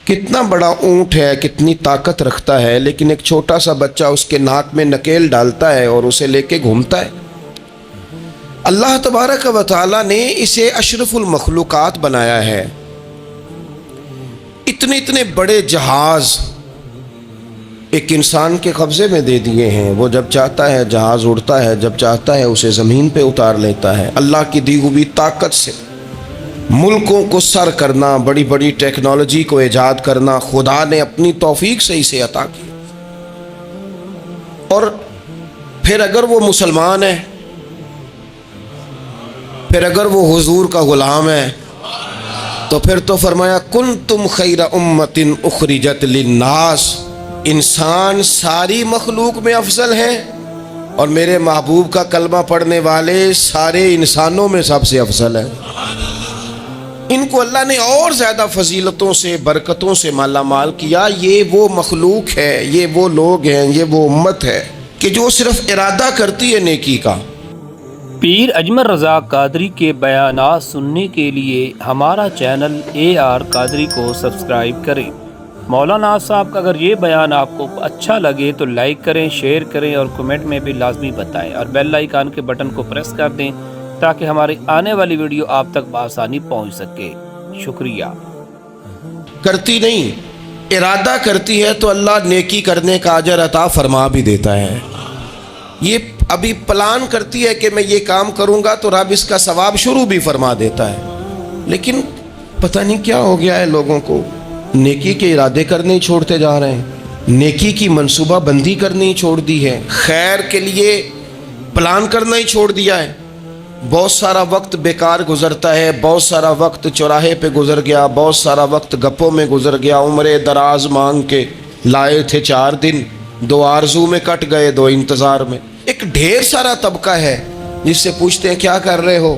کتنا بڑا اونٹ ہے، کتنی طاقت رکھتا ہے، لیکن ایک چھوٹا سا بچہ اس کے ناک میں نکیل ڈالتا ہے اور اسے لے کے گھومتا ہے۔ اللہ تبارک و تعالیٰ نے اسے اشرف المخلوقات بنایا ہے۔ اتنے بڑے جہاز ایک انسان کے قبضے میں دے دیے ہیں، وہ جب چاہتا ہے جہاز اڑتا ہے، جب چاہتا ہے اسے زمین پہ اتار لیتا ہے۔ اللہ کی دی ہوئی طاقت سے ملکوں کو سر کرنا، بڑی بڑی ٹیکنالوجی کو ایجاد کرنا خدا نے اپنی توفیق سے اسے عطا کیا۔ اور پھر اگر وہ مسلمان ہے، پھر اگر وہ حضور کا غلام ہے، تو پھر تو فرمایا کنتم خیر امت اخرجت للناس، انسان ساری مخلوق میں افضل ہیں، اور میرے محبوب کا کلمہ پڑھنے والے سارے انسانوں میں سب سے افضل ہیں۔ ان کو اللہ نے اور زیادہ فضیلتوں سے، برکتوں سے مالا مال کیا۔ یہ وہ مخلوق ہے، یہ وہ لوگ ہیں، یہ وہ امت ہے کہ جو صرف ارادہ کرتی ہے نیکی کا۔ پیر اجمل رضا قادری کے بیانات سننے کے لیے ہمارا چینل AR قادری کو سبسکرائب کریں۔ مولانا صاحب کا اگر یہ بیان آپ کو اچھا لگے تو لائک کریں، شیئر کریں اور کمنٹ میں بھی لازمی بتائیں، اور بیل آئیکن کے بٹن کو پریس کر دیں تاکہ ہماری آنے والی ویڈیو آپ تک بآسانی پہنچ سکے۔ شکریہ۔ کرتی نہیں، ارادہ کرتی ہے تو اللہ نیکی کرنے کا اجر عطا فرما بھی دیتا ہے۔ یہ ابھی پلان کرتی ہے کہ میں یہ کام کروں گا تو رب اس کا ثواب شروع بھی فرما دیتا ہے، لیکن پتہ نہیں کیا ہو گیا ہے لوگوں کو، نیکی کے ارادے کرنے ہی چھوڑتے جا رہے ہیں، نیکی کی منصوبہ بندی کرنی ہی چھوڑ دی ہے، خیر کے لیے پلان کرنا ہی چھوڑ دیا ہے۔ بہت سارا وقت بیکار گزرتا ہے، بہت سارا وقت چوراہے پہ گزر گیا، بہت سارا وقت گپوں میں گزر گیا، عمرے دراز مانگ کے لائے تھے 4 دن، 2 آرزو میں کٹ گئے، 2 انتظار میں۔ ایک ڈھیر سارا طبقہ ہے جس سے پوچھتے ہیں کیا کر رہے ہو،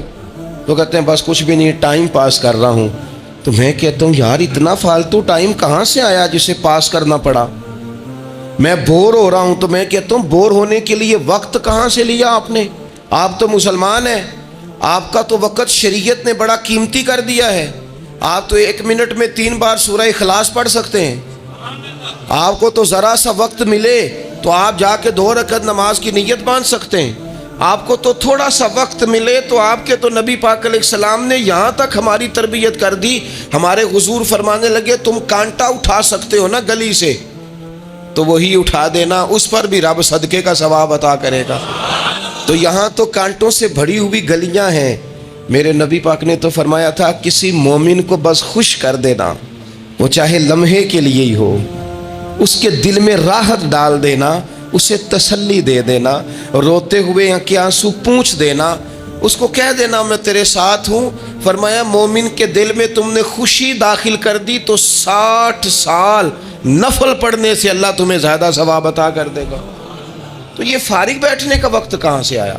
تو کہتے ہیں بس کچھ بھی نہیں، ٹائم پاس کر رہا ہوں۔ تو میں کہتا ہوں یار اتنا فالتو ٹائم کہاں سے آیا جسے پاس کرنا پڑا؟ میں بور ہو رہا ہوں، تو میں کہتا ہوں بور ہونے کے لیے وقت کہاں سے لیا آپ نے؟ آپ تو مسلمان ہیں، آپ کا تو وقت شریعت نے بڑا قیمتی کر دیا ہے۔ آپ تو 1 منٹ میں 3 بار سورہ اخلاص پڑھ سکتے ہیں۔ آپ کو تو ذرا سا وقت ملے تو آپ جا کے 2 رکعت نماز کی نیت باندھ سکتے ہیں۔ آپ کو تو تھوڑا سا وقت ملے تو آپ کے تو نبی پاک علیہ السلام نے یہاں تک ہماری تربیت کر دی، ہمارے حضور فرمانے لگے تم کانٹا اٹھا سکتے ہو نا گلی سے، تو وہی اٹھا دینا، اس پر بھی رب صدقے کا ثواب عطا کرے گا۔ تو یہاں تو کانٹوں سے بھری ہوئی گلیاں ہیں۔ میرے نبی پاک نے تو فرمایا تھا کسی مومن کو بس خوش کر دینا، وہ چاہے لمحے کے لیے ہی ہو، اس کے دل میں راحت ڈال دینا، اسے تسلی دے دینا، روتے ہوئے آنکھ آنسو پونچھ دینا، اس کو کہہ دینا میں تیرے ساتھ ہوں۔ فرمایا مومن کے دل میں تم نے خوشی داخل کر دی تو 60 سال نفل پڑھنے سے اللہ تمہیں زیادہ ثواب عطا کر دے گا۔ تو یہ فارغ بیٹھنے کا وقت کہاں سے آیا؟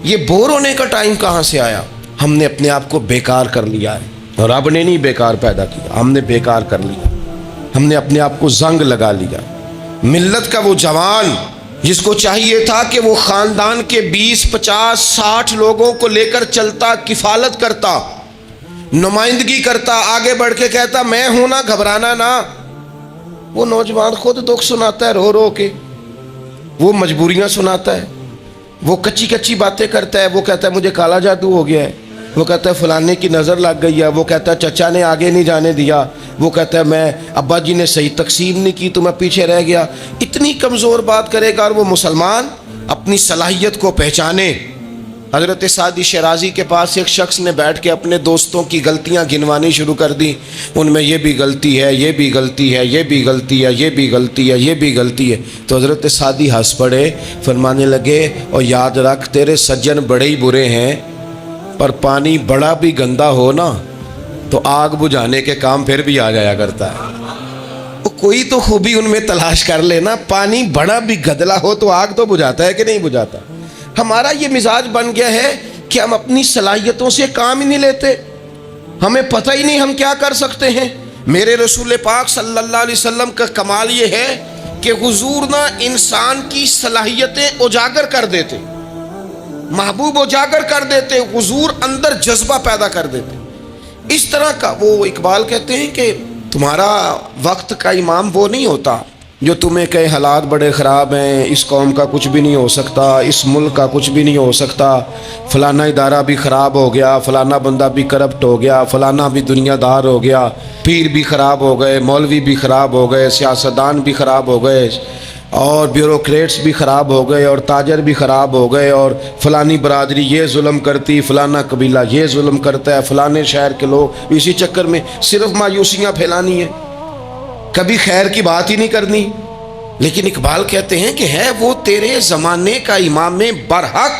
یہ بور ہونے کا ٹائم کہاں سے آیا؟ ہم نے اپنے آپ کو بیکار کر لیا ہے، اور رب نے نہیں بیکار پیدا کیا، ہم نے بیکار کر لیا، ہم نے اپنے آپ کو زنگ لگا لیا۔ ملت کا وہ جوان جس کو چاہیے تھا کہ وہ خاندان کے 20 50 60 لوگوں کو لے کر چلتا، کفالت کرتا، نمائندگی کرتا، آگے بڑھ کے کہتا میں ہوں نا، گھبرانا نہ، وہ نوجوان خود دکھ سناتا ہے رو رو کے، وہ مجبوریاں سناتا ہے، وہ کچی کچی باتیں کرتا ہے، وہ کہتا ہے مجھے کالا جادو ہو گیا ہے، وہ کہتا ہے فلانے کی نظر لگ گئی ہے، وہ کہتا ہے چچا نے آگے نہیں جانے دیا، وہ کہتا ہے میں ابا جی نے صحیح تقسیم نہیں کی تو میں پیچھے رہ گیا۔ اتنی کمزور بات کرے گا، اور وہ مسلمان اپنی صلاحیت کو پہچانے۔ حضرت سعدی شیرازی کے پاس ایک شخص نے بیٹھ کے اپنے دوستوں کی غلطیاں گنوانی شروع کر دی، ان میں یہ بھی غلطی ہے، یہ بھی غلطی ہے، یہ بھی غلطی ہے، یہ بھی غلطی ہے، یہ بھی غلطی ہے۔ تو حضرت سعدی ہنس پڑے، فرمانے لگے اور یاد رکھ تیرے سجن بڑے ہی برے ہیں، پر پانی بڑا بھی گندا ہو نا تو آگ بجھانے کے کام پھر بھی آ جایا کرتا ہے۔ کوئی تو خوبی ان میں تلاش کر لینا، پانی بڑا بھی گدلا ہو تو آگ تو بجھاتا ہے کہ نہیں بجھاتا؟ ہمارا یہ مزاج بن گیا ہے کہ ہم اپنی صلاحیتوں سے کام ہی نہیں لیتے، ہمیں پتہ ہی نہیں ہم کیا کر سکتے ہیں۔ میرے رسول پاک صلی اللہ علیہ وسلم کا کمال یہ ہے کہ حضور نہ انسان کی صلاحیتیں اجاگر کر دیتے، محبوب اجاگر کر دیتے، حضور اندر جذبہ پیدا کر دیتے۔ اس طرح کا وہ اقبال کہتے ہیں کہ تمہارا وقت کا امام وہ نہیں ہوتا جو تمہیں کہے حالات بڑے خراب ہیں، اس قوم کا کچھ بھی نہیں ہو سکتا، اس ملک کا کچھ بھی نہیں ہو سکتا، فلانا ادارہ بھی خراب ہو گیا، فلانا بندہ بھی کرپٹ ہو گیا، فلانا بھی دنیا دار ہو گیا، پیر بھی خراب ہو گئے، مولوی بھی خراب ہو گئے، سیاستدان بھی خراب ہو گئے، اور بیوروکریٹس بھی خراب ہو گئے، اور تاجر بھی خراب ہو گئے، اور فلانی برادری یہ ظلم کرتی، فلانا قبیلہ یہ ظلم کرتا ہے، فلانے شہر کے لوگ، اسی چکر میں صرف مایوسیاں پھیلانی ہیں، کبھی خیر کی بات ہی نہیں کرنی۔ لیکن اقبال کہتے ہیں کہ ہے وہ تیرے زمانے کا امام برحق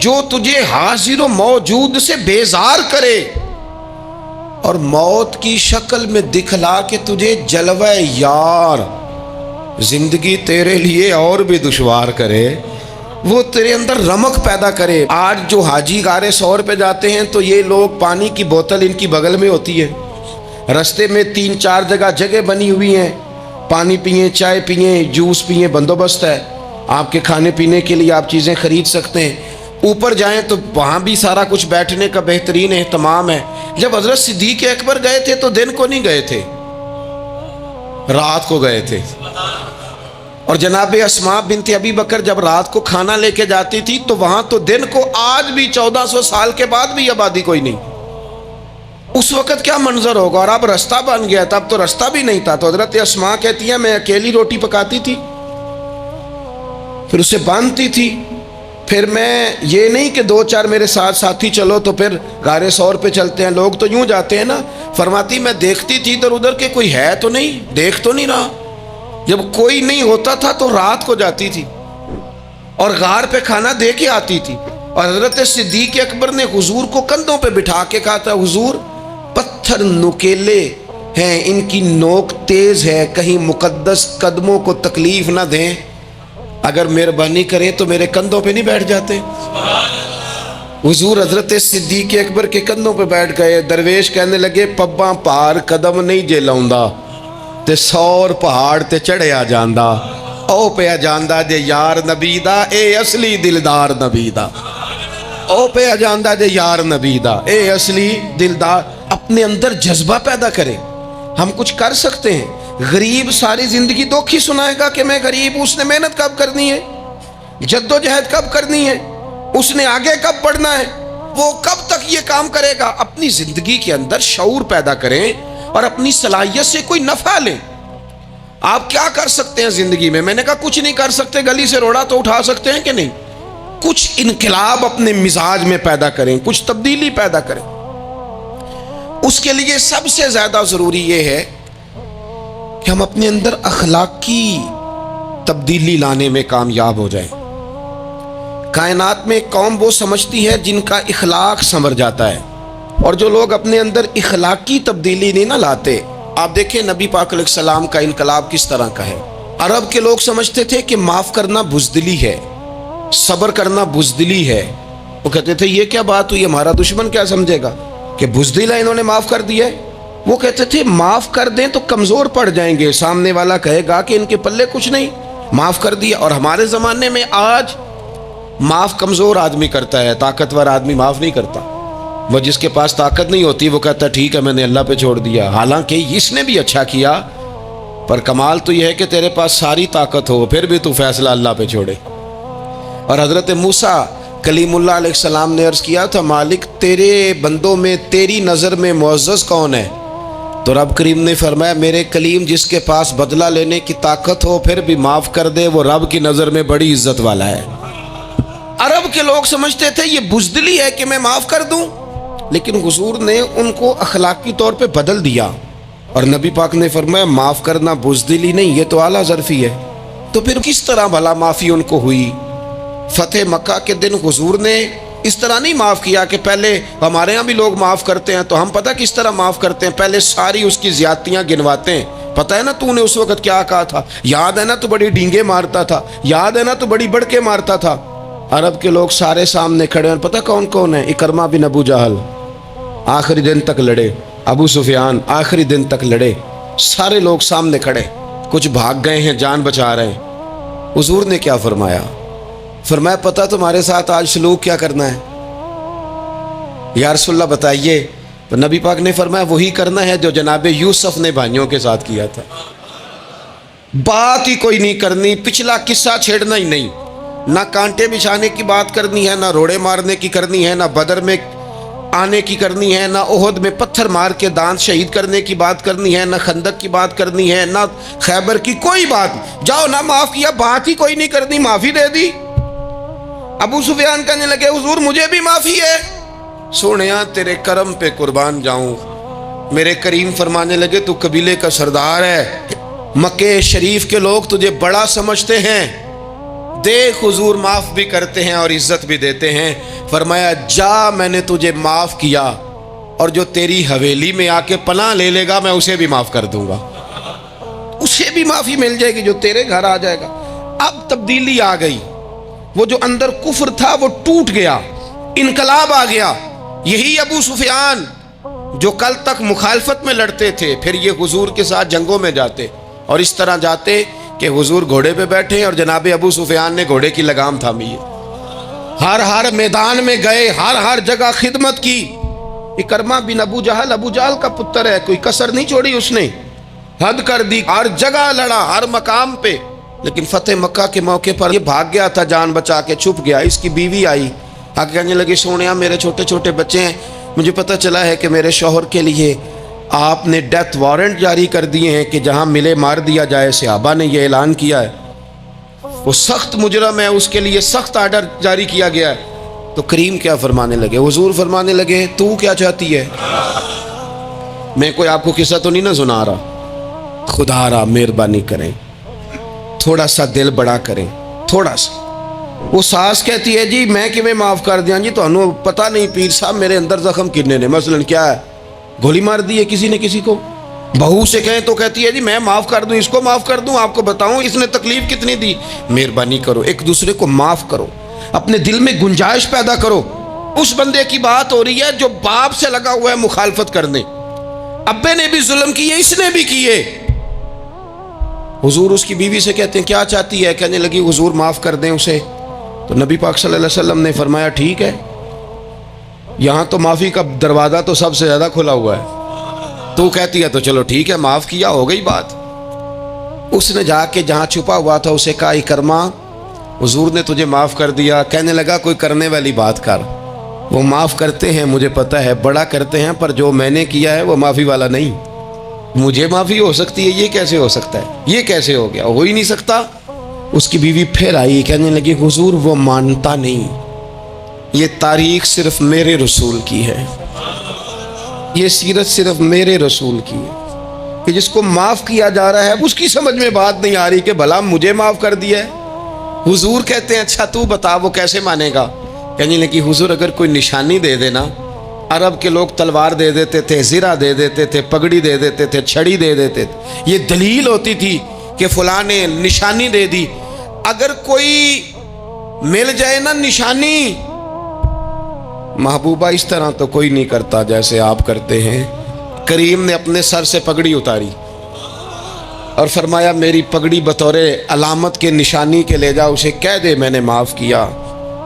جو تجھے حاضر و موجود سے بیزار کرے اور موت کی شکل میں دکھلا کے تجھے جلوہ یار زندگی تیرے لیے اور بھی دشوار کرے، وہ تیرے اندر رمق پیدا کرے۔ آج جو حاجی غار سور پہ جاتے ہیں تو یہ لوگ پانی کی بوتل ان کی بغل میں ہوتی ہے، رستے میں 3-4 جگہ بنی ہوئی ہیں، پانی پئیں، چائے پئیں، جوس پئیں، بندوبست ہے، آپ کے کھانے پینے کے لیے آپ چیزیں خرید سکتے ہیں۔ اوپر جائیں تو وہاں بھی سارا کچھ بیٹھنے کا بہترین اہتمام ہے۔ جب حضرت صدیق اکبر گئے تھے تو دن کو نہیں گئے تھے، رات کو گئے تھے، اور جناب اسماء بنت ابی بکر جب رات کو کھانا لے کے جاتی تھی تو وہاں تو دن کو آج بھی 1400 سال کے بعد بھی آبادی کوئی نہیں۔ اس وقت کیا منظر ہوگا، اور اب رستہ بن گیا، تب تو رستہ بھی نہیں تھا۔ تو حضرت اسماء کہتی ہیں میں اکیلی روٹی پکاتی تھی، پھر اسے باندھتی تھی، پھر میں یہ نہیں کہ 2-4 میرے ساتھ ساتھی چلو تو پھر غار سور پہ چلتے ہیں، لوگ تو یوں جاتے ہیں نا۔ فرماتی میں دیکھتی تھی ادھر ادھر کہ کوئی ہے تو نہیں، دیکھ تو نہیں رہا۔ جب کوئی نہیں ہوتا تھا تو رات کو جاتی تھی اور غار پہ کھانا دے کے آتی تھی، اور حضرت صدیق اکبر نے حضور کو کندھوں پہ بٹھا کے کہا تھا حضور پتھر نکیلے ہیں، ان کی نوک تیز ہے، کہیں مقدس قدموں کو تکلیف نہ دیں، اگر مہربانی کریں تو میرے کندھوں پہ نہیں بیٹھ جاتے۔ حضور حضرت صدیق اکبر کے کندھوں پہ بیٹھ گئے۔ درویش کہنے لگے پباں پار قدم نہیں جے لاؤندا تے 100 پہاڑ تے چڑھیا جاندا، او پیا جاندا جے یار نبی دا، اے اصلی دلدار نبی دا، او پیا جاندا جے یار نبی دا، اے اصلی دلدار۔ اپنے اندر جذبہ پیدا کرے، ہم کچھ کر سکتے ہیں۔ غریب ساری زندگی دکھ ہی سنائے گا کہ میں غریب، اس نے محنت کب کرنی ہے، جد و جہد کب کرنی ہے، اس نے آگے کب پڑھنا ہے، وہ کب تک یہ کام کرے گا۔ اپنی زندگی کے اندر شعور پیدا کریں اور اپنی صلاحیت سے کوئی نفع لیں۔ آپ کیا کر سکتے ہیں زندگی میں؟ میں نے کہا کچھ نہیں کر سکتے، گلی سے روڑا تو اٹھا سکتے ہیں کہ نہیں؟ کچھ انقلاب اپنے مزاج میں پیدا کریں، کچھ تبدیلی پیدا کریں۔ اس کے لیے سب سے زیادہ ضروری یہ ہے کہ ہم اپنے اندر اخلاقی تبدیلی لانے میں کامیاب ہو جائیں۔ کائنات میں ایک قوم وہ سمجھتی ہے جن کا اخلاق سنور جاتا ہے، اور جو لوگ اپنے اندر اخلاقی تبدیلی نہیں نہ لاتے، آپ دیکھیں نبی پاک علیہ السلام کا انقلاب کس طرح کا ہے۔ عرب کے لوگ سمجھتے تھے کہ معاف کرنا بزدلی ہے، صبر کرنا بزدلی ہے۔ وہ کہتے تھے یہ کیا بات ہوئی، ہمارا دشمن کیا سمجھے گا کہ بزدل ہے، انہوں نے معاف کر دیا ہے۔ وہ کہتے تھے معاف کر دیں تو کمزور پڑ جائیں گے، سامنے والا کہے گا کہ ان کے پلے کچھ نہیں، معاف کر دیا۔ اور ہمارے زمانے میں آج معاف کمزور آدمی کرتا ہے، طاقتور آدمی معاف نہیں کرتا۔ وہ جس کے پاس طاقت نہیں ہوتی وہ کہتا ہے ٹھیک ہے میں نے اللہ پہ چھوڑ دیا، حالانکہ اس نے بھی اچھا کیا، پر کمال تو یہ ہے کہ تیرے پاس ساری طاقت ہو پھر بھی تو فیصلہ اللہ پہ چھوڑے۔ اور حضرت موسیٰ کلیم اللہ علیہ السلام نے عرض کیا تھا مالک تیرے بندوں میں تیری نظر میں معزز کون ہے؟ تو رب کریم نے فرمایا میرے کلیم جس کے پاس بدلہ لینے کی طاقت ہو پھر بھی معاف کر دے وہ رب کی نظر میں بڑی عزت والا ہے۔ عرب کے لوگ سمجھتے تھے یہ بزدلی ہے کہ میں معاف کر دوں، لیکن حضور نے ان کو اخلاقی طور پہ بدل دیا، اور نبی پاک نے فرمایا معاف کرنا بزدلی نہیں، یہ تو اعلیٰ ظرفی ہے۔ تو پھر کس طرح بھلا معافی ان کو ہوئی؟ فتح مکہ کے دن حضور نے اس طرح نہیں معاف کیا کہ پہلے ہمارے ہاں بھی لوگ معاف کرتے ہیں تو ہم پتہ کس طرح معاف کرتے ہیں، پہلے ساری اس کی زیادتیاں گنواتے ہیں۔ پتہ ہے نا تو نے اس وقت کیا کہا تھا، یاد ہے نا تو بڑی ڈینگے مارتا تھا، یاد ہے نا تو بڑی بڑکے مارتا تھا۔ عرب کے لوگ سارے سامنے کھڑے ہیں، پتہ کون کون ہے؟ اکرمہ بن ابو جہل آخری دن تک لڑے، ابو سفیان آخری دن تک لڑے، سارے لوگ سامنے کھڑے، کچھ بھاگ گئے ہیں جان بچا رہے ہیں۔ حضور نے کیا فرمایا؟ فرمایا پتہ تمہارے ساتھ آج سلوک کیا کرنا ہے؟ یا رسول اللہ بتائیے۔ تو نبی پاک نے فرمایا وہی کرنا ہے جو جناب یوسف نے بھائیوں کے ساتھ کیا تھا، بات ہی کوئی نہیں کرنی، پچھلا قصہ چھیڑنا ہی نہیں، نہ کانٹے بچھانے کی بات کرنی ہے، نہ روڑے مارنے کی کرنی ہے، نہ بدر میں آنے کی کرنی ہے، نہ احد میں پتھر مار کے دانت شہید کرنے کی بات کرنی ہے، نہ خندق کی بات کرنی ہے، نہ خیبر کی کوئی بات، جاؤ نہ معاف کیا، بات ہی کوئی نہیں کرنی، معافی دے دی۔ ابو سفیان کہنے لگے حضور مجھے بھی معافی ہے۔ سونیا تیرے کرم پہ قربان جاؤں۔ میرے کریم فرمانے لگے تو قبیلے کا سردار ہے، مکہ شریف کے لوگ تجھے بڑا سمجھتے ہیں، دیکھ حضور معاف بھی کرتے ہیں اور عزت بھی دیتے ہیں۔ فرمایا جا میں نے تجھے معاف کیا، اور جو تیری حویلی میں آ کے پناہ لے لے گا میں اسے بھی معاف کر دوں گا، اسے بھی معافی مل جائے گی جو تیرے گھر آ جائے گا۔ اب تبدیلی آ گئی، وہ جو اندر کفر تھا وہ ٹوٹ گیا، انقلاب آ گیا۔ یہی ابو سفیان جو کل تک مخالفت میں لڑتے تھے، پھر یہ حضور کے ساتھ جنگوں میں جاتے، اور اس طرح جاتے کہ حضور گھوڑے پہ بیٹھے اور جناب ابو سفیان نے گھوڑے کی لگام تھامی ہے، ہر میدان میں گئے، ہر جگہ خدمت کی۔ اکرمہ بن ابو جہل کا پتر ہے، کوئی کسر نہیں چھوڑی اس نے، حد کر دی، ہر جگہ لڑا، ہر مقام پہ۔ لیکن فتح مکہ کے موقع پر یہ بھاگ گیا تھا، جان بچا کے چھپ گیا۔ اس کی بیوی آئی، آگے کہنے لگی سونیا میرے چھوٹے چھوٹے بچے ہیں، مجھے پتہ چلا ہے کہ میرے شوہر کے لیے آپ نے ڈیتھ وارنٹ جاری کر دیے ہیں کہ جہاں ملے مار دیا جائے، صحابہ نے یہ اعلان کیا ہے، وہ سخت مجرم ہے، اس کے لیے سخت آرڈر جاری کیا گیا ہے۔ تو کریم کیا فرمانے لگے؟ حضور فرمانے لگے تو کیا چاہتی ہے؟ میں کوئی آپ کو قصہ تو نہیں نہ سنا رہا، خدا را مہربانی کریں، تھوڑا سا دل بڑا کریں، تھوڑا سا۔ وہ ساس کہتی ہے جی میں کہ میں معاف کر دیا جی، تو انہوں پتہ نہیں پیر صاحب میرے اندر زخم کتنے نے، مثلا کیا ہے، گولی مار دی ہے کسی نے کسی کو۔ بہو سے کہیں تو کہتی ہے جی میں معاف کر دوں، اس کو معاف کر دوں، آپ کو بتاؤں اس نے تکلیف کتنی دی۔ مہربانی کرو ایک دوسرے کو معاف کرو، اپنے دل میں گنجائش پیدا کرو۔ اس بندے کی بات ہو رہی ہے جو باپ سے لگا ہوا ہے مخالفت کرنے، ابے نے بھی ظلم کیے، اس نے بھی کیے۔ حضور اس کی بیوی سے کہتے ہیں کیا چاہتی ہے؟ کہنے لگی حضور معاف کر دیں اسے۔ تو نبی پاک صلی اللہ علیہ وسلم نے فرمایا ٹھیک ہے، یہاں تو معافی کا دروازہ تو سب سے زیادہ کھلا ہوا ہے، تو کہتی ہے تو چلو ٹھیک ہے معاف کیا، ہو گئی بات۔ اس نے جا کے جہاں چھپا ہوا تھا اسے کہا اکرمہ حضور نے تجھے معاف کر دیا۔ کہنے لگا کوئی کرنے والی بات کر، وہ معاف کرتے ہیں مجھے پتہ ہے، بڑا کرتے ہیں، پر جو میں نے کیا ہے وہ معافی والا نہیں۔ مجھے معافی ہو سکتی ہے، یہ کیسے ہو سکتا ہے، یہ کیسے ہو گیا، ہو ہی نہیں سکتا۔ اس کی بیوی پھر آئی، کہنے لگی حضور وہ مانتا نہیں، یہ تاریخ صرف میرے رسول کی ہے، یہ سیرت صرف میرے رسول کی ہے، کہ جس کو معاف کیا جا رہا ہے اس کی سمجھ میں بات نہیں آ رہی کہ بھلا مجھے معاف کر دیا ہے۔ حضور کہتے ہیں اچھا تو بتا وہ کیسے مانے گا؟ کہنے لگی حضور اگر کوئی نشانی دے دینا، عرب کے لوگ تلوار دے دیتے تھے، زرہ دے دیتے تھے، پگڑی دے دیتے تھے، چھڑی دے دیتے تھے، یہ دلیل ہوتی تھی کہ فلاں نے نشانی دے دی۔ اگر کوئی مل جائے نا نشانی، محبوبہ اس طرح تو کوئی نہیں کرتا جیسے آپ کرتے ہیں۔ کریم نے اپنے سر سے پگڑی اتاری اور فرمایا میری پگڑی بطور علامت کے نشانی کے لے جا، اسے کہہ دے میں نے معاف کیا۔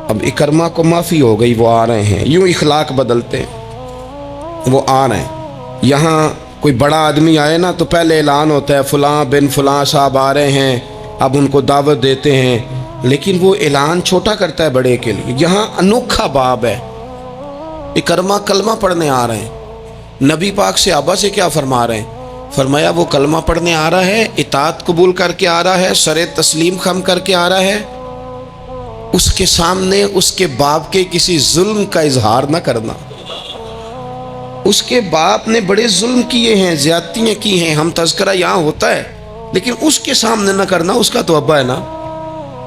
اب اکرمہ کو معافی ہو گئی، وہ آ رہے ہیں، یوں اخلاق بدلتے ہیں، وہ آ رہے ہیں۔ یہاں کوئی بڑا آدمی آئے نا تو پہلے اعلان ہوتا ہے فلاں بن فلاں صاحب آ رہے ہیں، اب ان کو دعوت دیتے ہیں، لیکن وہ اعلان چھوٹا کرتا ہے بڑے کے لیے۔ یہاں انوکھا باب ہے، اکرمہ کلمہ پڑھنے آ رہے ہیں، نبی پاک سے صحابہ سے کیا فرما رہے ہیں؟ فرمایا وہ کلمہ پڑھنے آ رہا ہے، اطاعت قبول کر کے آ رہا ہے، سر تسلیم خم کر کے آ رہا ہے، اس کے سامنے اس کے باپ کے کسی ظلم کا اظہار نہ کرنا۔ اس کے باپ نے بڑے ظلم کیے ہیں، زیادتیاں کی ہیں، ہم تذکرہ یہاں ہوتا ہے، لیکن اس کے سامنے نہ کرنا، اس کا تو ابا ہے نا،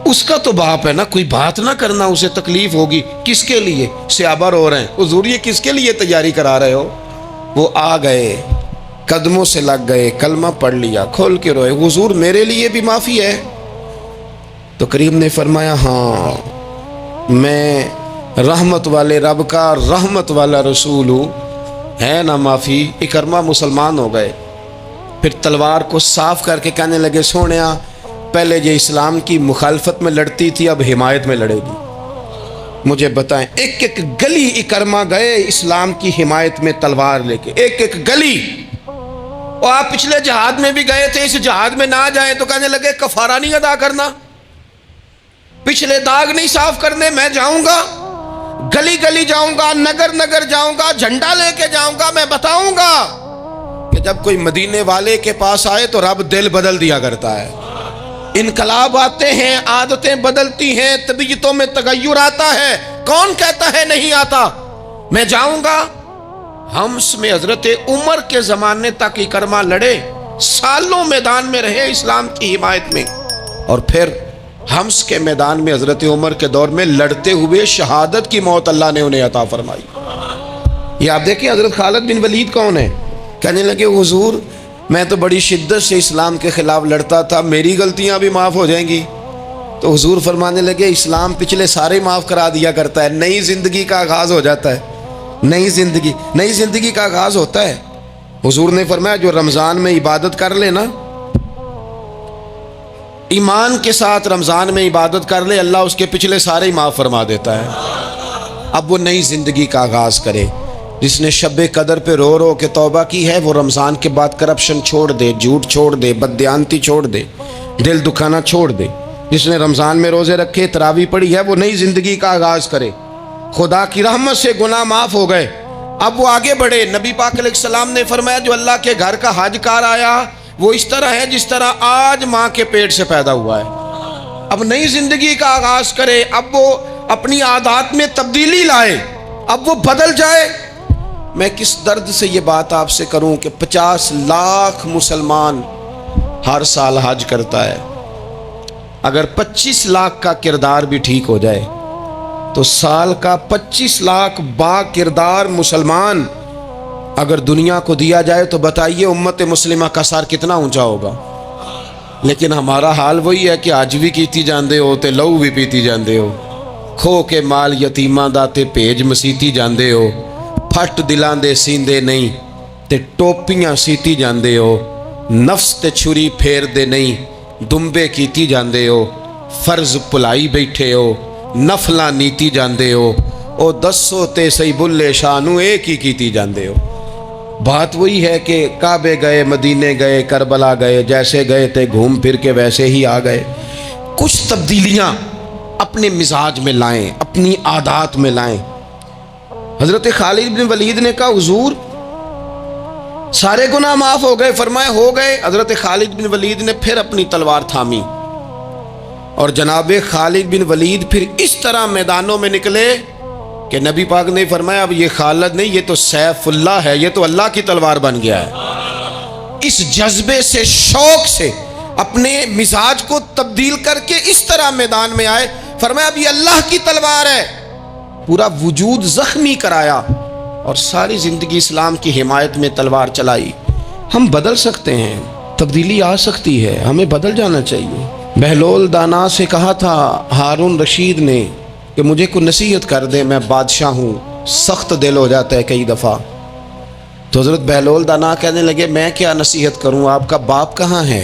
اس کا تو باپ ہے نا، کوئی بات نہ کرنا، اسے تکلیف ہوگی۔ کس کے لیے؟ صحابہ رو رہے ہیں، حضور یہ کس کے لیے تیاری کرا رہے ہو؟ وہ آ گئے، قدموں سے لگ گئے، کلمہ پڑھ لیا، کھول کے روئے، حضور میرے لیے بھی معافی ہے؟ تو کریم نے فرمایا ہاں میں رحمت والے رب کا رحمت والا رسول ہوں، ہے نا معافی۔ اکرمہ مسلمان ہو گئے، پھر تلوار کو صاف کر کے کہنے لگے سونیا پہلے یہ اسلام کی مخالفت میں لڑتی تھی، اب حمایت میں لڑے گی۔ مجھے بتائیں، ایک ایک گلی اکرما گئے اسلام کی حمایت میں تلوار لے کے، ایک ایک گلی۔ اور آپ پچھلے جہاد میں بھی گئے تھے، اس جہاد میں نہ جائیں تو کہنے لگے کفارہ نہیں ادا کرنا، پچھلے داغ نہیں صاف کرنے، میں جاؤں گا، گلی گلی جاؤں گا، نگر نگر جاؤں گا، جھنڈا لے کے جاؤں گا، میں بتاؤں گا کہ جب کوئی مدینے والے کے پاس آئے تو رب دل بدل دیا کرتا ہے۔ انقلاب آتے ہیں، عادتیں بدلتی ہیں، طبیعتوں میں تغیر آتا ہے، کون کہتا ہے نہیں آتا؟ میں جاؤں گا۔ حمص میں حضرت عمر کے زمانے تک اکرما لڑے، سالوں میدان میں رہے اسلام کی حمایت میں، اور پھر حمص کے میدان میں حضرت عمر کے دور میں لڑتے ہوئے شہادت کی موت اللہ نے انہیں عطا فرمائی۔ یہ آپ دیکھیں حضرت خالد بن ولید کون ہے؟ کہنے لگے حضور میں تو بڑی شدت سے اسلام کے خلاف لڑتا تھا، میری غلطیاں بھی معاف ہو جائیں گی؟ تو حضور فرمانے لگے اسلام پچھلے سارے معاف کرا دیا کرتا ہے، نئی زندگی کا آغاز ہو جاتا ہے، نئی زندگی کا آغاز ہوتا ہے۔ حضور نے فرمایا جو رمضان میں عبادت کر لے نا، ایمان کے ساتھ رمضان میں عبادت کر لے، اللہ اس کے پچھلے سارے معاف فرما دیتا ہے۔ اب وہ نئی زندگی کا آغاز کرے۔ جس نے شب قدر پہ رو رو کے توبہ کی ہے وہ رمضان کے بعد کرپشن چھوڑ دے، جھوٹ چھوڑ دے، بددیانتی چھوڑ دے، دل دکھانا چھوڑ دے۔ جس نے رمضان میں روزے رکھے، تراویح پڑھی ہے، وہ نئی زندگی کا آغاز کرے۔ خدا کی رحمت سے گناہ معاف ہو گئے، اب وہ آگے بڑھے۔ نبی پاک علیہ السلام نے فرمایا جو اللہ کے گھر کا حج کار آیا وہ اس طرح ہے جس طرح آج ماں کے پیٹ سے پیدا ہوا ہے۔ اب نئی زندگی کا آغاز کرے، اب وہ اپنی عادات میں تبدیلی لائے، اب وہ بدل جائے۔ میں کس درد سے یہ بات آپ سے کروں کہ 50 لاکھ مسلمان ہر سال حج کرتا ہے، اگر 25 لاکھ کا کردار بھی ٹھیک ہو جائے تو سال کا 25 لاکھ با کردار مسلمان اگر دنیا کو دیا جائے تو بتائیے امت مسلمہ کا سر کتنا اونچا ہوگا۔ لیکن ہمارا حال وہی ہے کہ آج بھی کیتی جاندے ہو تے لہو بھی پیتی جاندے ہو، کھو کے مال یتیماں دا تے بھیج مسیتی جاندے ہو، پھٹ دلاں دے سیندے نہیں تے ٹوپیاں سیتی جاندے ہو، نفس تے چھری پھیر دے نہیں دمبے کیتی جاندے ہو، فرض پلائی بیٹھے ہو، نفلاں نیتی جاندے ہو، او دسو تے سی بلے شانو ایک ہی کیتی جاندے ہو۔ بات وہی ہے کہ کعبے گئے، مدینے گئے، کربلا گئے، جیسے گئے تھے گھوم پھر کے ویسے ہی آ گئے۔ کچھ تبدیلیاں اپنے مزاج میں لائیں، اپنی عادات میں لائیں۔ حضرت خالد بن ولید نے کہا حضور سارے گناہ معاف ہو گئے؟ فرمایا ہو گئے۔ حضرت خالد بن ولید نے پھر اپنی تلوار تھامی اور جناب خالد بن ولید پھر اس طرح میدانوں میں نکلے کہ نبی پاک نے فرمایا اب یہ خالد نہیں، یہ تو سیف اللہ ہے، یہ تو اللہ کی تلوار بن گیا ہے۔ اس جذبے سے، شوق سے اپنے مزاج کو تبدیل کر کے اس طرح میدان میں آئے، فرمایا اب یہ اللہ کی تلوار ہے۔ پورا وجود زخمی کرایا اور ساری زندگی اسلام کی حمایت میں تلوار چلائی۔ ہم بدل سکتے ہیں، تبدیلی آ سکتی ہے، ہمیں بدل جانا چاہیے۔ بہلول دانا سے کہا تھا ہارون رشید نے کہ مجھے کوئی نصیحت کر دے، میں بادشاہ ہوں، سخت دل ہو جاتا ہے کئی دفعہ۔ تو حضرت بہلول دانا کہنے لگے میں کیا نصیحت کروں، آپ کا باپ کہاں ہے؟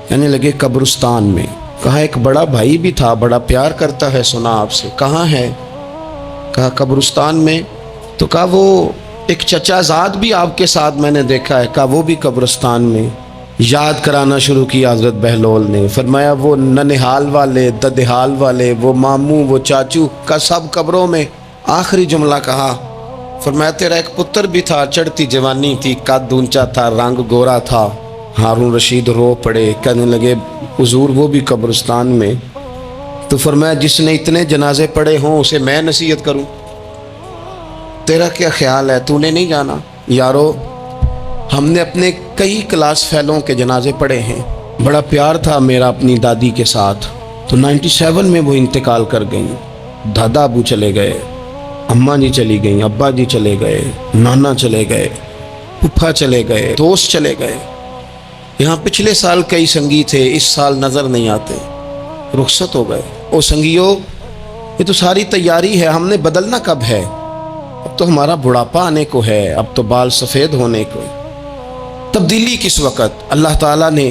کہنے لگے قبرستان میں۔ کہا ایک بڑا بھائی بھی تھا، بڑا پیار کرتا ہے، سنا آپ سے، کہاں ہے؟ کہا قبرستان میں۔ تو کہا وہ ایک چچا زاد بھی آپ کے ساتھ میں نے دیکھا ہے، کہا وہ بھی قبرستان میں۔ یاد کرانا شروع کیا حضرت بہلول نے، فرمایا وہ ننہال والے، ددہال والے، وہ ماموں، وہ چاچو کا سب قبروں میں۔ آخری جملہ کہا، فرمایا تیرا ایک پتر بھی تھا، چڑھتی جوانی تھی، قد اونچا تھا، رنگ گورا تھا۔ ہارون رشید رو پڑے، کہنے لگے حضور وہ بھی قبرستان میں۔ تو فرمایا جس نے اتنے جنازے پڑھے ہوں اسے میں نصیحت کروں؟ تیرا کیا خیال ہے، تو نے نہیں جانا؟ یارو ہم نے اپنے کئی کلاس فیلوں کے جنازے پڑھے ہیں، بڑا پیار تھا میرا اپنی دادی کے ساتھ۔ تو 97 میں وہ انتقال کر گئیں، دادا ابو چلے گئے، اماں جی چلی گئیں، ابا جی چلے گئے، نانا چلے گئے، پھپھا چلے گئے، دوست چلے گئے۔ یہاں پچھلے سال کئی سنگی تھے، اس سال نظر نہیں آتے، رخصت ہو گئے۔ او سنگیو یہ تو ساری تیاری ہے، ہم نے بدلنا کب ہے؟ اب تو ہمارا بڑھاپا آنے کو ہے، اب تو بال سفید ہونے کو۔ تبدیلی کس وقت؟ اللہ تعالیٰ نے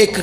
1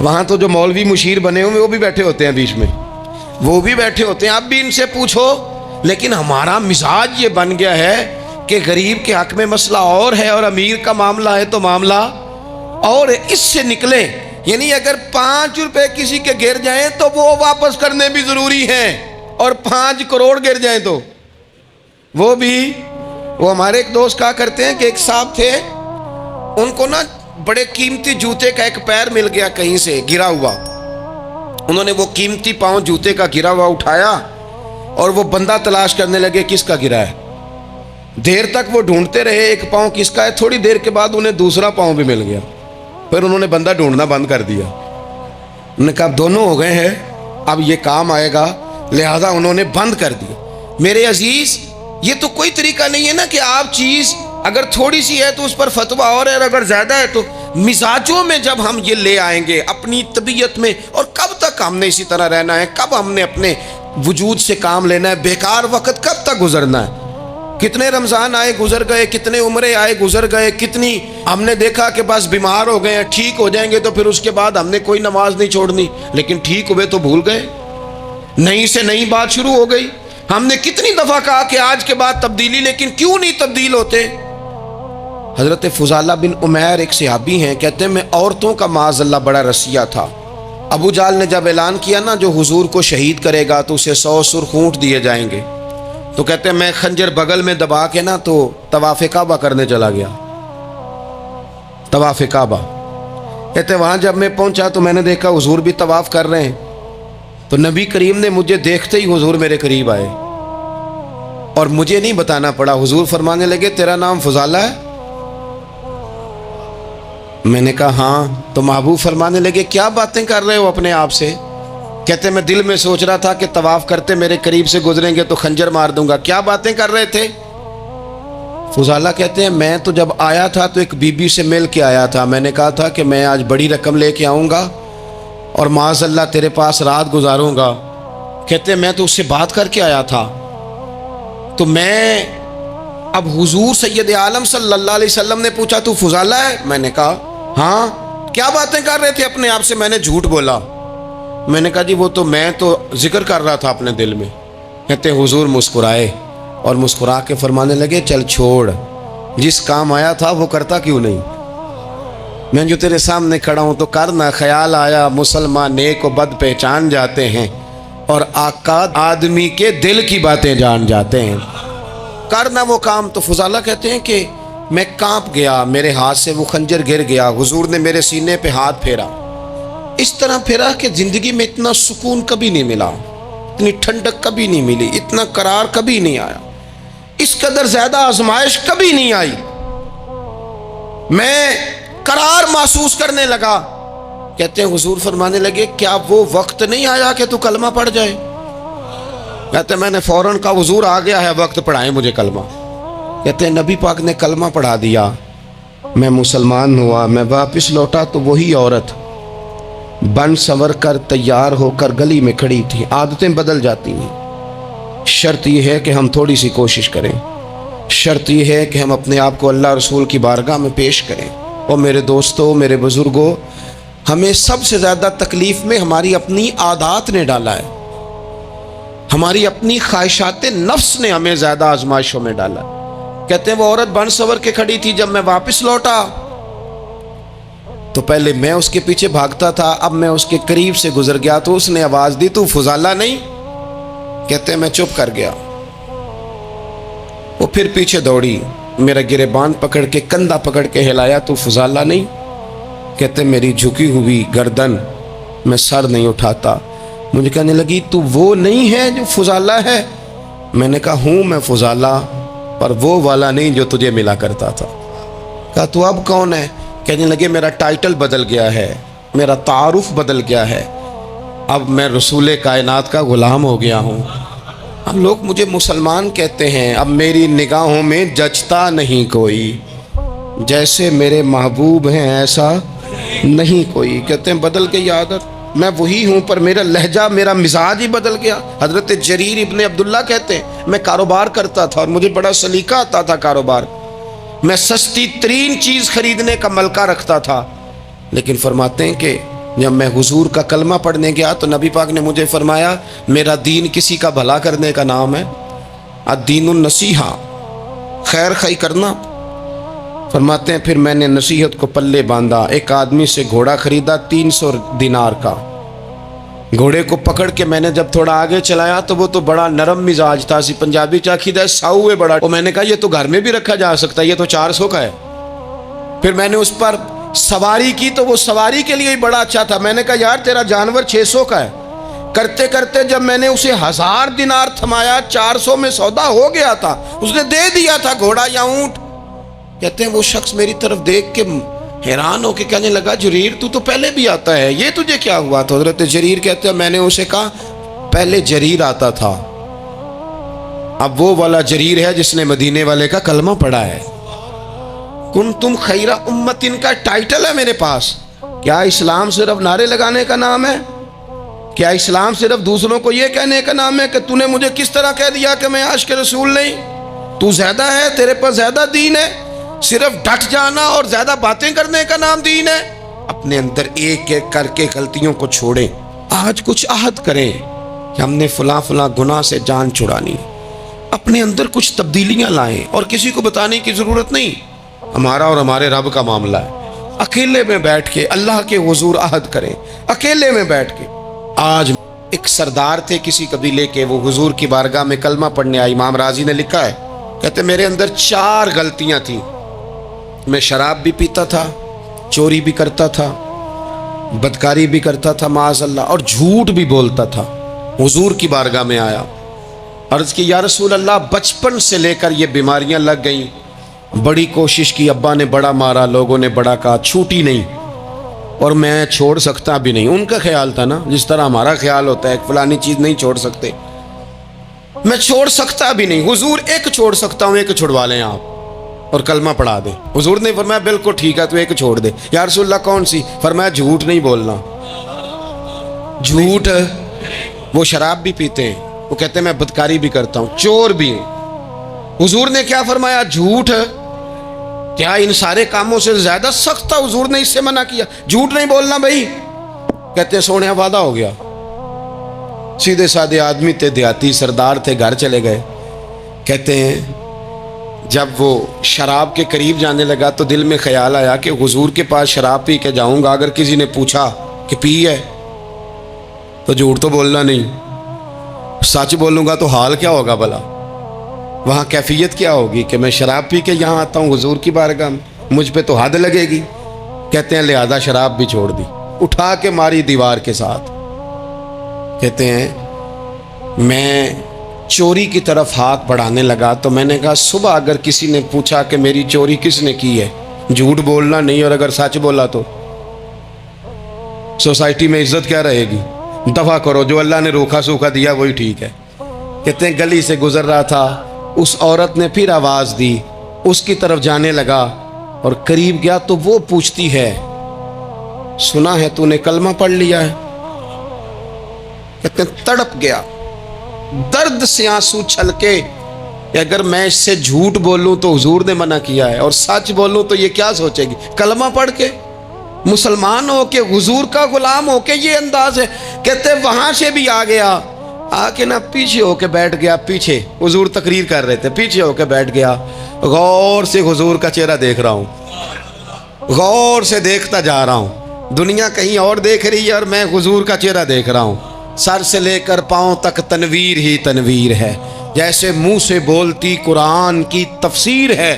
وہاں تو جو مولوی مشیر بنے ہوئے وہ بھی بیٹھے ہوتے ہیں بیچ میں، وہ بھی بیٹھے ہوتے ہیں، اب بھی ان سے پوچھو۔ لیکن ہمارا مزاج یہ بن گیا ہے کہ غریب کے حق میں مسئلہ اور ہے اور امیر کا معاملہ ہے تو معاملہ اور اس سے نکلیں۔ یعنی اگر 5 روپے کسی کے گر جائیں تو وہ واپس کرنے بھی ضروری ہیں، اور 5 کروڑ گر جائیں تو وہ بھی۔ وہ ہمارے ایک دوست کہا کرتے ہیں کہ ایک صاحب تھے، ان کو نا بڑے قیمتی جوتے کا ایک پیر مل گیا کہیں سے گرا ہوا، انہوں نے وہ قیمتی پاؤں جوتے کا گرا ہوا اٹھایا اور وہ بندہ تلاش کرنے لگے کس کا گرا ہے۔ دیر تک وہ ڈھونڈتے رہے ایک پاؤں کس کا ہے، تھوڑی دیر کے بعد انہیں دوسرا پاؤں بھی مل گیا، پھر انہوں نے بندہ ڈھونڈنا بند کر دیا۔ انہوں نے کہا اب دونوں ہو گئے ہیں، اب یہ کام آئے گا، لہذا انہوں نے بند کر دیا۔ میرے عزیز، یہ تو کوئی طریقہ نہیں ہے نا کہ آپ چیز اگر تھوڑی سی ہے تو اس پر فتویٰ اور ہے، اور اگر زیادہ ہے تو مزاجوں میں جب ہم یہ لے آئیں گے اپنی طبیعت میں، اور کب تک ہم نے اسی طرح رہنا ہے، کب ہم نے اپنے وجود سے کام لینا ہے، بیکار وقت کب تک گزرنا ہے۔ کتنے رمضان آئے گزر گئے، کتنے عمرے آئے گزر گئے، کتنی ہم نے دیکھا کہ بس بیمار ہو گئے ہیں، ٹھیک ہو جائیں گے تو پھر اس کے بعد ہم نے کوئی نماز نہیں چھوڑنی، لیکن ٹھیک ہوئے تو بھول گئے، نئی سے نئی بات شروع ہو گئی۔ ہم نے کتنی دفعہ کہا کہ آج کے بعد تبدیلی، لیکن کیوں نہیں تبدیل ہوتے۔ حضرت فضالہ بن عمیر ایک صحابی ہیں، کہتے ہیں میں عورتوں کا معاذ اللہ بڑا رسیہ تھا۔ ابو جہل نے جب اعلان کیا نا جو حضور کو شہید کرے گا تو اسے 100 سرخ اونٹ دیے جائیں گے، تو کہتے ہیں میں خنجر بغل میں دبا کے نا تو طواف کعبہ کرنے چلا گیا، طواف کعبہ۔ کہتے وہاں جب میں پہنچا تو میں نے دیکھا حضور بھی طواف کر رہے ہیں، تو نبی کریم نے مجھے دیکھتے ہی حضور میرے قریب آئے، اور مجھے نہیں بتانا پڑا، حضور فرمانے لگے تیرا نام فضالہ ہے؟ میں نے کہا ہاں۔ تو محبوب فرمانے لگے کیا باتیں کر رہے ہو اپنے آپ سے؟ کہتے میں دل میں سوچ رہا تھا کہ طواف کرتے میرے قریب سے گزریں گے تو خنجر مار دوں گا۔ کیا باتیں کر رہے تھے؟ فضالہ کہتے ہیں میں تو جب آیا تھا تو ایک بی بی سے مل کے آیا تھا، میں نے کہا تھا کہ میں آج بڑی رقم لے کے آؤں گا اور معاذ اللہ تیرے پاس رات گزاروں گا۔ کہتے ہیں میں تو اس سے بات کر کے آیا تھا، تو میں اب حضور سید عالم صلی اللہ علیہ وسلم نے پوچھا تو فضالہ ہے؟ میں نے کہا ہاں۔ کیا باتیں کر رہے تھے اپنے آپ سے؟ میں نے جھوٹ بولا۔ میں نے کہا جی وہ تو میں تو ذکر کر رہا تھا اپنے دل میں۔ کہتے حضور مسکرائے اور مسکرا کے فرمانے لگے چل چھوڑ، جس کام آیا تھا وہ کرتا کیوں نہیں؟ میں جو تیرے سامنے کھڑا ہوں تو کرنا، خیال آیا مسلمان نیک و بد پہچان جاتے ہیں اور آقا آدمی کے دل کی باتیں جان جاتے ہیں، کرنا وہ کام۔ تو فضالہ کہتے ہیں کہ میں کانپ گیا، میرے ہاتھ سے وہ خنجر گر گیا، حضور نے میرے سینے پہ ہاتھ پھیرا، اس طرح پھیرا کہ زندگی میں اتنا سکون کبھی نہیں ملا، اتنی ٹھنڈک کبھی نہیں ملی، اتنا قرار کبھی نہیں آیا، اس قدر زیادہ آزمائش کبھی نہیں آئی۔ میں قرار محسوس کرنے لگا۔ کہتے ہیں حضور فرمانے لگے کیا وہ وقت نہیں آیا کہ تو کلمہ پڑھ جائے؟ کہتے ہیں میں نے فوراً کہا حضور آ گیا ہے وقت، پڑھائیں مجھے کلمہ۔ کہتے ہیں نبی پاک نے کلمہ پڑھا دیا، میں مسلمان ہوا، میں واپس لوٹا تو وہی عورت بن سنور کر تیار ہو کر گلی میں کھڑی تھی۔ عادتیں بدل جاتی ہیں، شرط یہ ہے کہ ہم تھوڑی سی کوشش کریں، شرط یہ ہے کہ ہم اپنے آپ کو اللہ رسول کی بارگاہ میں پیش کریں۔ اور میرے دوستوں، میرے بزرگوں، ہمیں سب سے زیادہ تکلیف میں ہماری اپنی عادات نے ڈالا ہے، ہماری اپنی خواہشات نفس نے ہمیں زیادہ آزمائشوں میں ڈالا۔ کہتے ہیں وہ عورت بن سنور کے کھڑی تھی، جب میں واپس لوٹا تو پہلے میں اس کے پیچھے بھاگتا تھا، اب میں اس کے قریب سے گزر گیا تو اس نے آواز دی تو فضالہ نہیں؟ کہتے ہیں میں چپ کر گیا۔ وہ پھر پیچھے دوڑی، میرا گریبان پکڑ کے کندھا پکڑ کے ہلایا تو فضالہ نہیں؟ کہتے ہیں میری جھکی ہوئی گردن، میں سر نہیں اٹھاتا۔ مجھے کہنے لگی تو وہ نہیں ہے جو فضالہ ہے؟ میں نے کہا ہوں میں فضالہ، پر وہ والا نہیں جو تجھے ملا کرتا تھا۔ کہا تو اب کون ہے؟ کہنے لگے میرا ٹائٹل بدل گیا ہے، میرا تعارف بدل گیا ہے، اب میں رسول کائنات کا غلام ہو گیا ہوں۔ اب لوگ مجھے مسلمان کہتے ہیں، اب میری نگاہوں میں جچتا نہیں کوئی، جیسے میرے محبوب ہیں ایسا نہیں کوئی۔ کہتے ہیں بدل گئی عادت، میں وہی ہوں پر میرا لہجہ، میرا مزاج ہی بدل گیا۔ حضرت جریر ابن عبداللہ کہتے ہیں میں کاروبار کرتا تھا اور مجھے بڑا سلیقہ آتا تھا کاروبار، میں سستی ترین چیز خریدنے کا ملکہ رکھتا تھا، لیکن فرماتے ہیں کہ جب میں حضور کا کلمہ پڑھنے گیا تو نبی پاک نے مجھے فرمایا میرا دین کسی کا بھلا کرنے کا نام ہے، الدین النصیحہ، خیر خی کرنا۔ فرماتے ہیں پھر میں نے نصیحت کو پلے باندھا، ایک آدمی سے گھوڑا خریدا 300 دینار کا۔ گھوڑے کو پکڑ کے میں نے جب تھوڑا آگے چلایا تو وہ تو بڑا نرم مزاج تھا، سی پنجابی چاکھیدہ ہے، ساؤ ہے بڑا، اور میں نے کہا یہ تو گھر میں بھی رکھا جا سکتا ہے، یہ تو 400 کا ہے۔ پھر میں نے اس پر سواری کی تو وہ سواری کے لیے بڑا اچھا تھا، میں نے کہا یار تیرا جانور 600 کا ہے۔ کرتے کرتے جب میں نے اسے 1000 دینار تھمایا، 400 میں سودا ہو گیا تھا، اس نے دے دیا تھا گھوڑا یا اونٹ۔ کہتے ہیں وہ شخص میری طرف دیکھ کے حیران ہو کے کہنے لگا جریر تو پہلے بھی آتا ہے، یہ تجھے کیا ہوا؟ تو حضرت جریر کہتے ہیں میں نے اسے کہا پہلے جریر آتا تھا، اب وہ والا جریر ہے جس نے مدینے والے کا کلمہ پڑھا ہے۔ کنتم خیر امت، ان کا ٹائٹل ہے میرے پاس۔ کیا اسلام صرف نعرے لگانے کا نام ہے؟ کیا اسلام صرف دوسروں کو یہ کہنے کا نام ہے کہ تو نے مجھے کس طرح کہہ دیا کہ میں عاشق رسول نہیں؟ تو زیادہ ہے، تیرے پر زیادہ دین ہے؟ صرف ڈٹ جانا اور زیادہ باتیں کرنے کا نام دین ہے؟ اپنے اندر ایک ایک کر کے غلطیوں کو چھوڑیں۔ آج کچھ عہد کریں کہ ہم نے فلاں فلاں گناہ سے جان چھڑانی، اپنے اندر کچھ تبدیلیاں لائیں، اور کسی کو بتانے کی ضرورت نہیں، ہمارا اور ہمارے رب کا معاملہ ہے۔ اکیلے میں بیٹھ کے اللہ کے حضور عہد کریں، اکیلے میں بیٹھ کے۔ آج ایک سردار تھے کسی قبیلے کے، وہ حضور کی بارگاہ میں کلمہ پڑھنے آئے۔ امام راضی نے لکھا ہے، کہتے میرے اندر 4 غلطیاں تھیں، میں شراب بھی پیتا تھا، چوری بھی کرتا تھا، بدکاری بھی کرتا تھا معاذ اللہ، اور جھوٹ بھی بولتا تھا۔ حضور کی بارگاہ میں آیا، عرض کی یا رسول اللہ بچپن سے لے کر یہ بیماریاں لگ گئیں، بڑی کوشش کی، ابا نے بڑا مارا، لوگوں نے بڑا کہا، چھوٹی نہیں، اور میں چھوڑ سکتا بھی نہیں۔ ان کا خیال تھا نا جس طرح ہمارا خیال ہوتا ہے فلانی چیز نہیں چھوڑ سکتے، میں چھوڑ سکتا بھی نہیں۔ حضور ایک چھوڑ سکتا ہوں، ایک چھڑوا لیں آپ اور کلمہ پڑھا دیں۔ حضور نے فرمایا بالکل ٹھیک ہے، تو ایک چھوڑ دے۔ یا رسول اللہ کون سی؟ فرمایا جھوٹ نہیں بولنا۔ جھوٹ، وہ شراب بھی پیتے ہیں، وہ کہتے ہیں میں بدکاری بھی کرتا ہوں، چور بھی ہوں۔ حضور نے کیا فرمایا؟ جھوٹ۔ کیا ان سارے کاموں سے زیادہ سخت تھا حضور نے اس سے منع کیا؟ جھوٹ نہیں بولنا بھائی۔ کہتے ہیں سونے وعدہ ہو گیا۔ سیدھے سادے آدمی تھے، دیہاتی سردار تھے، گھر چلے گئے۔ کہتے ہیں جب وہ شراب کے قریب جانے لگا تو دل میں خیال آیا کہ حضور کے پاس شراب پی کے جاؤں گا، اگر کسی نے پوچھا کہ پی ہے تو جھوٹ تو بولنا نہیں، سچ بولوں گا تو حال کیا ہوگا بھلا؟ وہاں کیفیت کیا ہوگی کہ میں شراب پی کے یہاں آتا ہوں حضور کی بارگاہ میں، مجھ پہ تو حد لگے گی۔ کہتے ہیں لہذا شراب بھی چھوڑ دی، اٹھا کے ماری دیوار کے ساتھ۔ کہتے ہیں میں چوری کی طرف ہاتھ بڑھانے لگا تو میں نے کہا صبح اگر کسی نے پوچھا کہ میری چوری کس نے کی ہے، جھوٹ بولنا نہیں، اور اگر سچ بولا تو سوسائٹی میں عزت کیا رہے گی؟ دفع کرو، جو اللہ نے روکھا سوکھا دیا وہی ٹھیک ہے۔ کہتے ہیں گلی سے گزر رہا تھا، اس عورت نے پھر آواز دی، اس کی طرف جانے لگا اور قریب گیا تو وہ پوچھتی ہے سنا ہے تو نے کلمہ پڑھ لیا ہے؟ کہتے ہیں تڑپ گیا، درد سے آنسو چھلکے کہ اگر میں اس سے جھوٹ بولوں تو حضور نے منع کیا ہے، اور سچ بولوں تو یہ کیا سوچے گی؟ کلمہ پڑھ کے، مسلمان ہو کے، حضور کا غلام ہو کے یہ انداز ہے۔ کہتے وہاں سے بھی آ گیا، آ کے نا پیچھے ہو کے بیٹھ گیا، پیچھے حضور تقریر کر رہے تھے، پیچھے ہو کے بیٹھ گیا، غور سے حضور کا چہرہ دیکھ رہا ہوں، غور سے دیکھتا جا رہا ہوں، دنیا کہیں اور دیکھ رہی ہے اور میں حضور کا چہرہ دیکھ رہا ہوں۔ سر سے لے کر پاؤں تک تنویر ہی تنویر ہے، جیسے منہ سے بولتی قرآن کی تفسیر ہے۔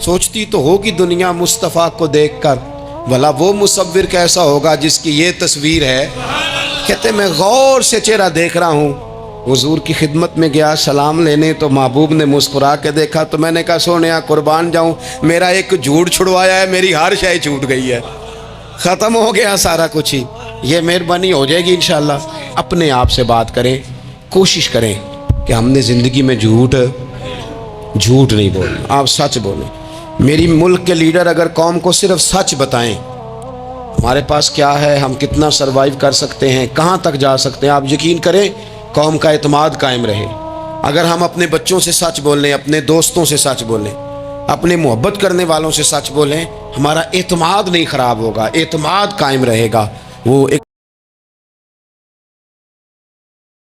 سوچتی تو ہوگی دنیا مصطفیٰ کو دیکھ کر بھلا وہ مصور کیسا ہوگا جس کی یہ تصویر ہے۔ کہتے میں غور سے چہرہ دیکھ رہا ہوں، حضور کی خدمت میں گیا سلام لینے تو محبوب نے مسکرا کے دیکھا تو میں نے کہا سونیا قربان جاؤں، میرا ایک جھوٹ چھڑوایا ہے، میری ہر شے چھوٹ گئی ہے، ختم ہو گیا سارا کچھ ہی، یہ مہربانی ہو جائے گی انشاءاللہ۔ اپنے آپ سے بات کریں، کوشش کریں کہ ہم نے زندگی میں جھوٹ نہیں بولنا، آپ سچ بولیں۔ میری ملک کے لیڈر اگر قوم کو صرف سچ بتائیں ہمارے پاس کیا ہے، ہم کتنا سروائیو کر سکتے ہیں، کہاں تک جا سکتے ہیں، آپ یقین کریں قوم کا اعتماد قائم رہے۔ اگر ہم اپنے بچوں سے سچ بولیں، اپنے دوستوں سے سچ بولیں، اپنے محبت کرنے والوں سے سچ بولیں، ہمارا اعتماد نہیں خراب ہوگا، اعتماد قائم رہے گا۔ وہ ایک